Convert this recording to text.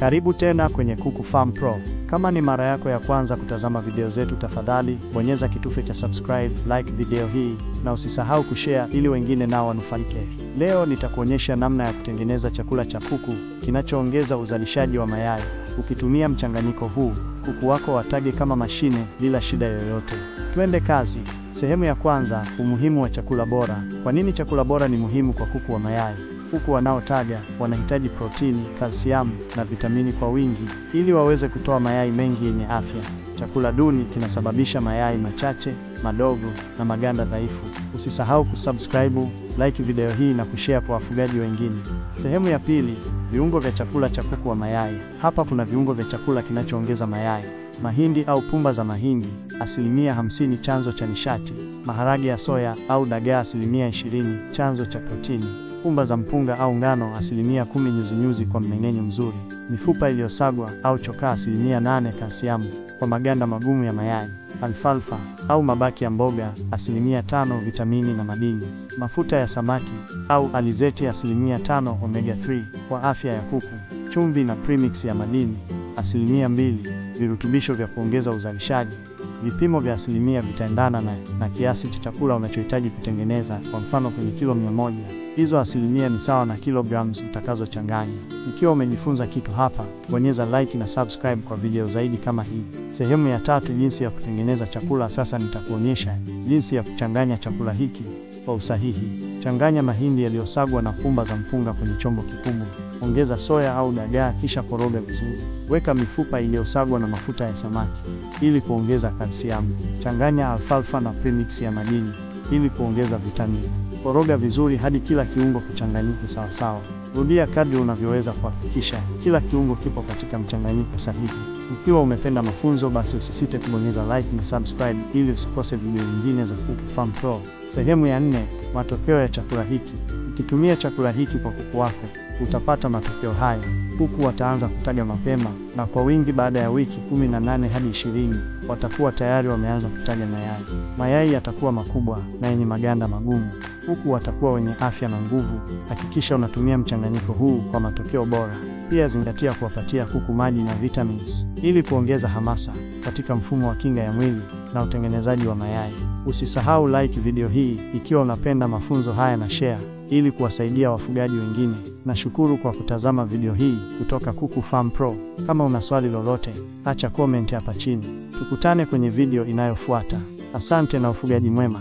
Karibu tena kwenye Kuku Farm Pro. Kama ni mara yako ya kwanza kutazama video zetu, tafadhali bonyeza kitufe cha subscribe, like video hii na usisahau kushare ili wengine nao wanufaike. Leo nitakuonyesha namna ya kutengeneza chakula cha kuku kinachoongeza uzalishaji wa mayai. Ukitumia mchanganyiko huu, kuku wako watage kama mashine bila shida yoyote. Twende kazi. Sehemu ya kwanza, umuhimu wa chakula bora. Kwa nini chakula bora ni muhimu kwa kuku wa mayai? Kuku wanaotaga wanahitaji protini, kalsiamu na vitamini kwa wingi ili waweze kutoa mayai mengi yenye afya. Chakula duni kinasababisha mayai machache, madogo na maganda dhaifu. Usisahau kusubscribe, like video hii na kushare kwa wafugaji wengine. Sehemu ya pili, viungo vya chakula cha kuku wa mayai. Hapa kuna viungo vya chakula kinachoongeza mayai. Mahindi au pumba za mahindi, 50% chanzo cha nishati. Maharage ya soya au dagaa 20% chanzo cha protini. Pumba za mpunga au ngano 10% nyuzinyuzi kwa mmeng'enyo mzuri. Mifupa iliyosagwa au chokaa 8% kalsiamu kwa maganda magumu ya mayai. Alfalfa au mabaki ya mboga 5% vitamini na madini. Mafuta ya samaki au alizeti 5% omega 3 kwa afya ya kuku. Chumvi na premix ya madini 2% virutubisho vya kuongeza uzalishaji. Vipimo vya asilimia vitaendana na kiasi cha chakula unachohitaji kutengeneza. Kwa mfano, kwenye kilo 100, hizo asilimia ni sawa na kilograms utakazochanganya. Ikiwa umejifunza kitu hapa, bonyeza like na subscribe kwa video zaidi kama hii. Sehemu ya tatu, jinsi ya kutengeneza chakula. Sasa nitakuonyesha jinsi ya kuchanganya chakula hiki kwa usahihi. Changanya mahindi yaliyosagwa na pumba za mpunga kwenye chombo kikubwa. Ongeza soya au dagaa kisha koroga vizuri. Weka mifupa iliyosagwa na mafuta ya samaki ili kuongeza kalsiamu. Changanya alfalfa na premix ya madini ili kuongeza vitamini. Koroga vizuri hadi kila kiungo kichanganyike sawa sawa. Rudia kadri unavyoweza kuhakikisha kila kiungo kipo katika mchanganyiko sahihi. Ikiwa umependa mafunzo, basi usisite kubonyeza like na subscribe ili usikose video nyingine za Kuku Farm Pro. Sehemu ya 4, matokeo ya chakula hiki. Ukitumia chakula hiki kwa kuku wako, utapata matokeo haya. Kuku wataanza kutaga mapema na kwa wingi. Baada ya wiki 18 hadi 20, watakuwa tayari wameanza kutaga mayai. Mayai yatakuwa makubwa na yenye maganda magumu. Kuku watakuwa wenye afya na nguvu. Hakikisha unatumia mchanganyiko huu kwa matokeo bora. Pia zingatia kuwapatia kuku maji na vitamins ili kuongeza hamasa katika mfumo wa kinga ya mwili na utengenezaji wa mayai. Usisahau like video hii ikiwa unapenda mafunzo haya na share ili kuwasaidia wafugaji wengine. Nashukuru kwa kutazama video hii kutoka Kuku Farm Pro. Kama una swali lolote, acha comment hapa chini. Tukutane kwenye video inayofuata. Asante na ufugaji mwema.